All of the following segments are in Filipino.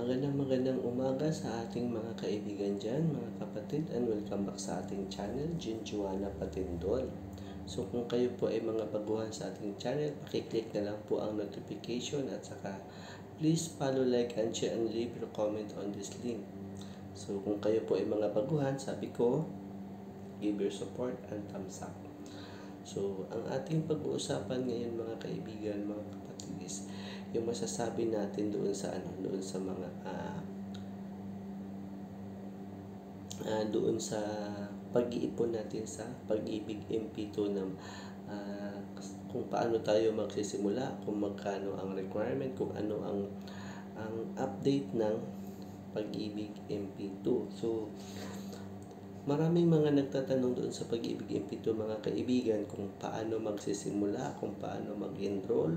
Magandang umaga sa ating mga kaibigan dyan, mga kapatid, and welcome back sa ating channel, Jinjuana Patindol. So kung kayo po ay mga baguhan sa ating channel, pakiclick na lang po ang notification at saka please follow, like, and share, and leave your comment on this link. So kung kayo po ay mga baguhan, sabi ko, give your support and thumbs up. So ang ating pag-uusapan ngayon mga kaibigan, mga kapatid, is yung masasabi natin doon sa mga doon sa pag-iipon natin sa Pag-ibig MP2 na kung paano tayo magsisimula, kung magkano ang requirement, kung ano ang update ng Pag-ibig MP2. So maraming mga nagtatanong doon sa Pag-ibig MP2 mga kaibigan, kung paano magsisimula, kung paano mag-enroll,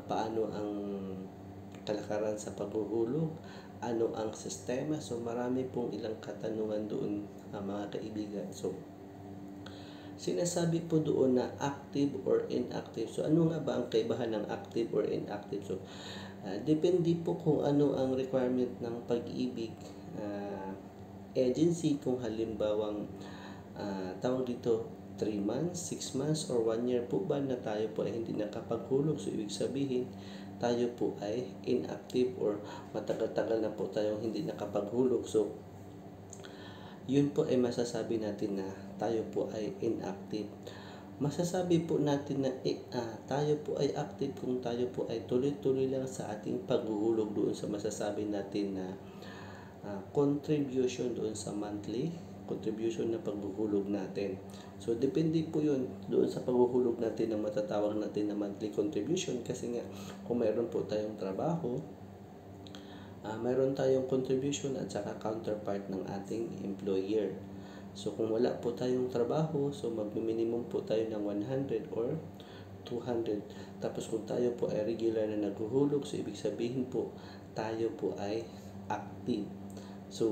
paano ang kalakaran sa paghuhulog, ano ang sistema. So marami pong ilang katanungan doon mga kaibigan. So sinasabi po doon na active or inactive. So ano nga ba ang kaibahan ng active or inactive? So depende po kung ano ang requirement ng Pag-ibig agency. Kung halimbawang tawag dito 3 months, 6 months, or 1 year po ba na tayo po ay hindi nakapaghulog. So ibig sabihin tayo po ay inactive or matagal-tagal na po tayong hindi nakapaghulog. So yun po ay masasabi natin na tayo po ay inactive. Masasabi po natin na tayo po ay active kung tayo po ay tuloy-tuloy lang sa ating paghuhulog doon sa masasabi natin na contribution doon sa monthly contribution na paghuhulog natin. So depende po yun doon sa paghuhulog natin ng matatawag natin na monthly contribution, kasi nga kung mayroon po tayong trabaho, mayroon tayong contribution at saka counterpart ng ating employer. So kung wala po tayong trabaho, so mag-minimum po tayo ng 100 or 200. Tapos kung tayo po ay regular na naghuhulog, so ibig sabihin po tayo po ay active. So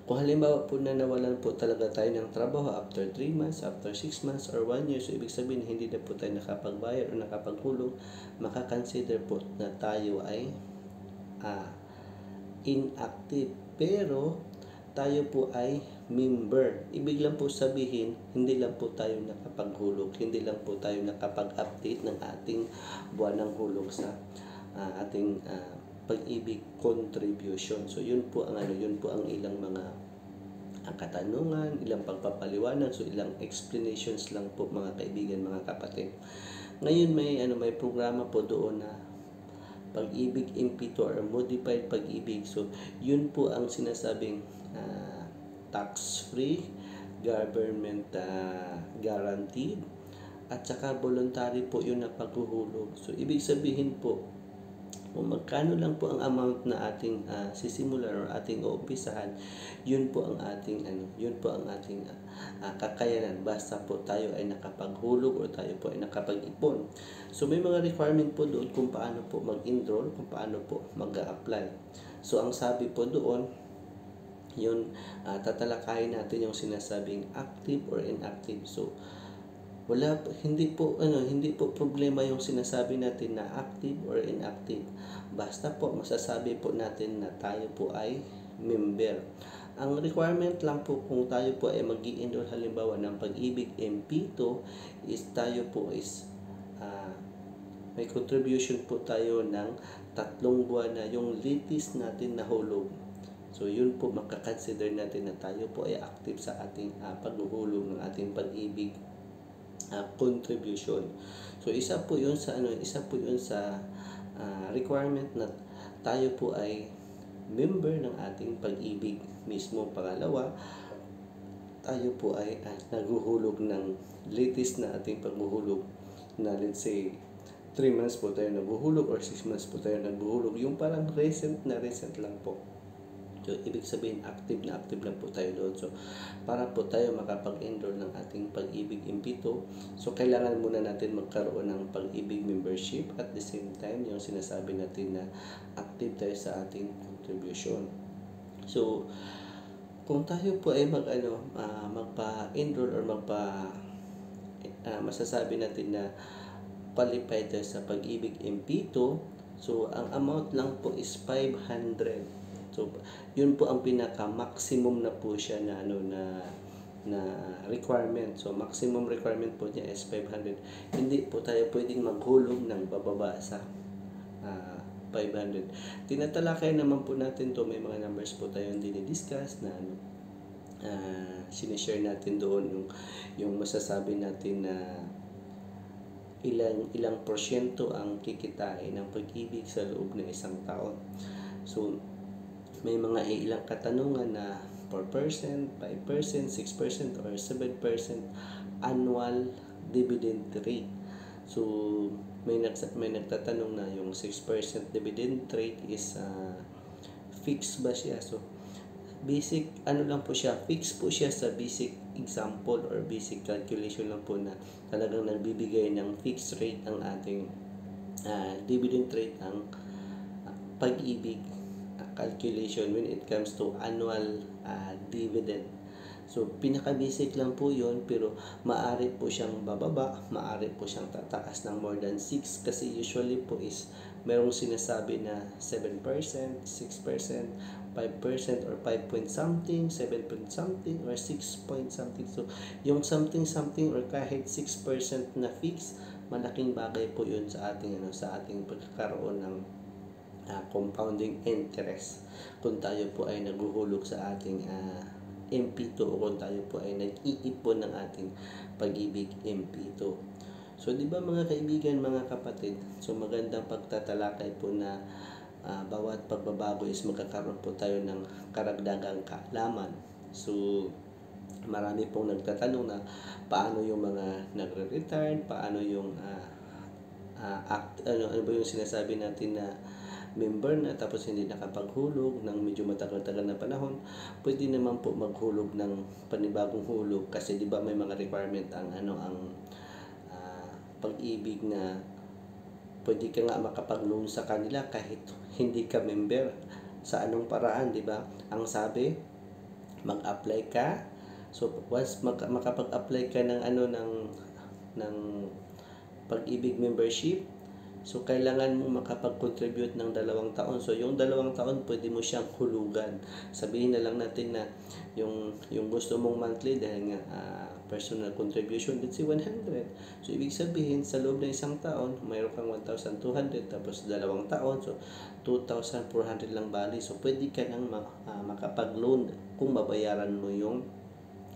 kung halimbawa po na nawalan po talaga tayo ng trabaho after 3 months, after 6 months, or 1 year, so ibig sabihin hindi na po tayo nakapagbayad o nakapaghulog, makakonsider po na tayo ay inactive. Pero tayo po ay member. Ibig lang po sabihin, hindi lang po tayo nakapaghulog, hindi lang po tayo nakapag-update ng ating buwanang hulog sa ating Pag-ibig contribution. So yun po ang ilang mga katanungan, ilang pagpapaliwanag, so ilang explanations lang po mga kaibigan, mga kapatid. Ngayon may programa po doon na Pag-ibig MP2 or modified Pag-ibig. So yun po ang sinasabing tax-free, government guaranteed, at saka voluntary po yun na paghuhulog. So ibig sabihin po, kung magkano lang po ang amount na ating sisimulan or ating uumpisahan, yun po ang ating kakayanan, basta po tayo ay nakapaghulog o tayo po ay nakapag-ipon. So may mga requirement po doon kung paano po mag-enroll, kung paano po mag-apply. So ang sabi po doon, yun tatalakayin natin yung sinasabing active or inactive. So hindi po problema yung sinasabi natin na active or inactive. Basta po masasabi po natin na tayo po ay member. Ang requirement lang po kung tayo po ay mag-i-enroll halimbawa ng Pag-ibig MP2 is tayo po is may contribution po tayo ng 3 buwan na yung latest natin na hulog. So yun po makakonsider natin na tayo po ay active sa ating paghuhulog ng ating Pag-ibig contribution. So isa po 'yun sa requirement na tayo po ay member ng ating Pag-ibig mismo. Pangalawa, tayo po ay naghuhulog ng latest na ating paghuhulog na let's say 3 months po tayo naghuhulog or 6 months po tayo naghuhulog, yung parang recent lang po. So, ibig sabihin, active lang po tayo doon. So, para po tayo makapag-enroll ng ating Pag-ibig MP2, so, kailangan muna natin magkaroon ng Pag-ibig membership. At the same time, yung sinasabi natin na active tayo sa ating contribution. So, kung tayo po ay magpa-enroll or masasabi natin na qualified tayo sa Pag-ibig MP2, So, ang amount lang po is 500. So, yun po ang pinaka-maximum na po siya na na requirement. So, maximum requirement po niya is 500. Hindi po tayo pwedeng maghulog ng bababa sa 500. Tinatalakay naman po natin to, may mga numbers po tayong dinidiscuss na sinishare natin doon yung masasabi natin na ilang porsyento ang kikitain ng pag-ibig sa loob ng isang taon. So, may mga ilang katanungan na 4%, 5%, 6%, or 7% annual dividend rate. So, may nagtatanong na yung 6% dividend rate is fixed ba siya? So, basic, lang po siya, fixed po siya sa basic example or basic calculation lang po na talagang nagbibigay ng fixed rate ang ating dividend rate ang pag-ibig calculation when it comes to annual dividend. So, pinaka-basic lang po yun, pero maaari po siyang bababa, maaari po siyang tataas ng more than 6 kasi usually po is merong sinasabi na 7%, 6%, 5% or 5 point something, 7 point something, or 6 point something. So, yung something or kahit 6% na fix, malaking bagay po yun sa ating sa ating pagkakaroon ng compounding interest kung tayo po ay naghuhulog sa ating MP2 o kung tayo po ay nag-iipon ng ating pag-ibig MP2. So, di ba mga kaibigan, mga kapatid, so magandang pagtatalakay po na bawat pagbabago is magkakaroon po tayo ng karagdagang kaalaman. So, marami pong nagtatanong na paano yung mga nagre-retire, paano yung ano ba yung sinasabi natin na member na tapos hindi nakapaghulog ng medyo matagal-tagal na panahon. Pwede naman po maghulog ng panibagong hulog kasi di ba may mga requirement ang pag-ibig na pwede ka nga makapag-loan sa kanila kahit hindi ka member. Sa anong paraan, di ba? Ang sabi, mag-apply ka. So once makapag-apply ka ng ng pag-ibig membership, so kailangan mo makapag-contribute ng 2 taon. So yung 2 taon pwede mo siyang hulugan. Sabihin na lang natin na yung gusto mong monthly dahil nga personal contribution, let's say 100. So ibig sabihin sa loob ng 1 taon, mayroon kang 1,200 tapos 2 taon, so 2,400 lang bali. So pwede ka nang makapag-loan kung babayaran mo yung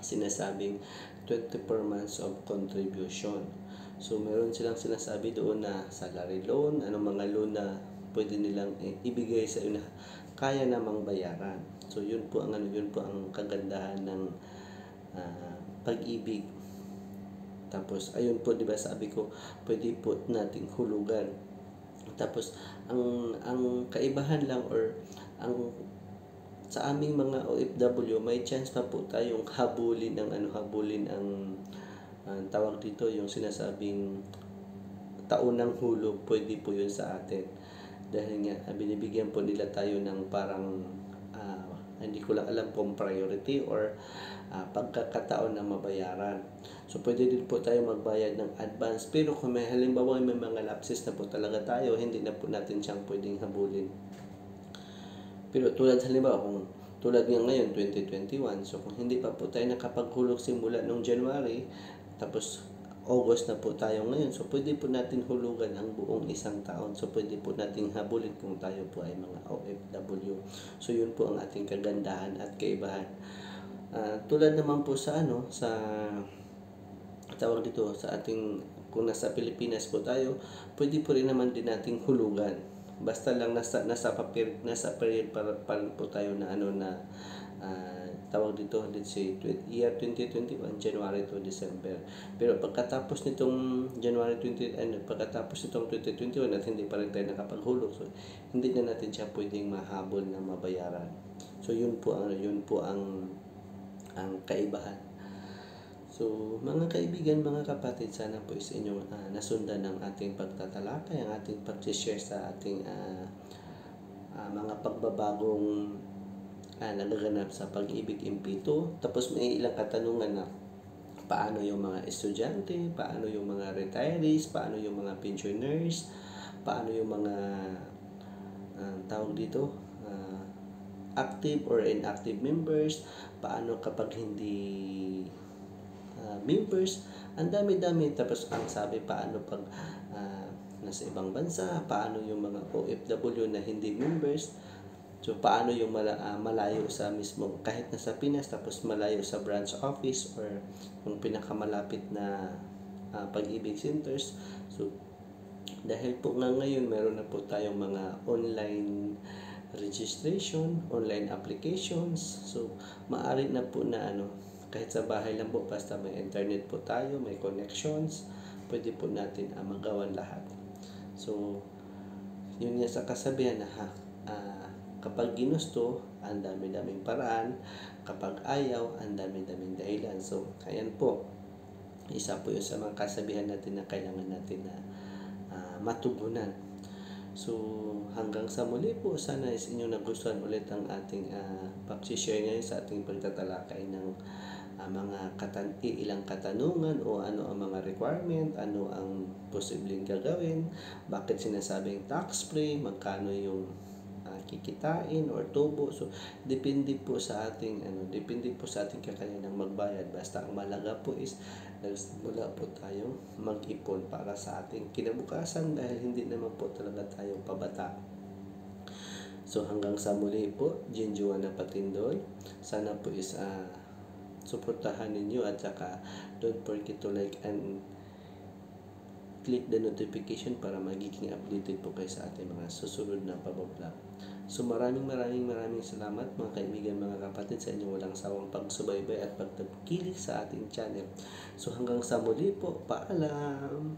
sinasabing 24 months of contribution. So, meron silang sinasabi doon na salary loan, anong mga loan na pwede nilang ibigay sa iyo na kaya namang bayaran. So, yun po ang kagandahan ng pag-ibig. Tapos, ayun po, di ba sabi ko, pwede po nating hulugan. Tapos, ang kaibahan lang or sa aming mga OFW, may chance pa po tayong habulin ang tawag dito yung sinasabing taunang hulog. Pwede po yun sa atin dahil nga binibigyan po nila tayo ng parang hindi ko lang alam kung priority or pagkakataon na mabayaran. So pwede din po tayo magbayad ng advance, pero kung may halimbawa may mga lapses na po talaga tayo, hindi na po natin siyang pwedeng habulin. Pero tulad halimbawa kung tulad nga ngayon 2021, so kung hindi pa po tayo nakapaghulog simula nung January, tapos August na po tayo ngayon, so pwede po natin hulugan ang buong 1 taon. So pwede po nating habulin kung tayo po ay mga OFW. So yun po ang ating kagandahan at kaibahan. Tulad naman po sa sa tawag dito sa ating, kung nasa Pilipinas po tayo, pwede po rin naman din nating hulugan. Basta lang nasa period pa po tayo na tawag dito, let's say year 2021, January to December. Pero pagkatapos nitong January 20 pagkatapos nitong 2021 at hindi pa rin tayo nakapaghulog, so hindi na natin siya pwedeng mahabol na mabayaran. So yun po ang kaibahan. So mga kaibigan, mga kapatid, sana po is inyong nasundan ng ating pagtatalakay, ang ating pag-share sa ating mga pagbabagong nagaganap sa pag-ibig MP2. Tapos may ilang katanungan na paano yung mga estudyante, paano yung mga retirees, paano yung mga pensioners, paano yung mga tawag dito, active or inactive members, paano kapag hindi members, ang dami-dami. Tapos ang sabi, paano pag nasa ibang bansa, paano yung mga OFW na hindi members, so paano yung malayo sa mismo, kahit nasa Pinas tapos malayo sa branch office or yung pinakamalapit na Pag-ibig centers. So dahil po nga ngayon meron na po tayong mga online registration, online applications, so maaari na po na kahit sa bahay lang po, basta may internet po tayo, may connections, pwede po natin magawan lahat. So yun nga sa kasabihan na kapag ginusto, ang dami-daming paraan. Kapag ayaw, ang dami-daming dahilan. So, ayan po. Isa po yun sa mga kasabihan natin na kailangan natin na matugunan. So, hanggang sa muli po, sana is inyong nagustuhan ulit ang ating pag-share ngayon sa ating pagtatalakay ng mga ilang katanungan o ano ang mga requirement, ano ang posibleng gagawin, bakit sinasabing tax-free, magkano yung kikitain or tubo. So depende po sa ating kakayanang magbayad. Basta ang malaga po is nagsimula po tayo mag-ipon para sa ating kinabukasan, dahil hindi naman po talaga tayo pabata. So hanggang sa muli po, Jinjuan na Patindol. Sana po is suportahan ninyo, at saka don't forget to like and click the notification para magiging updated po kayo sa ating mga susunod na pag-vlog. So maraming salamat mga kaibigan, mga kapatid, sa inyong walang sawang pagsubaybay at pagtangkilik sa ating channel. So hanggang sa muli po, paalam!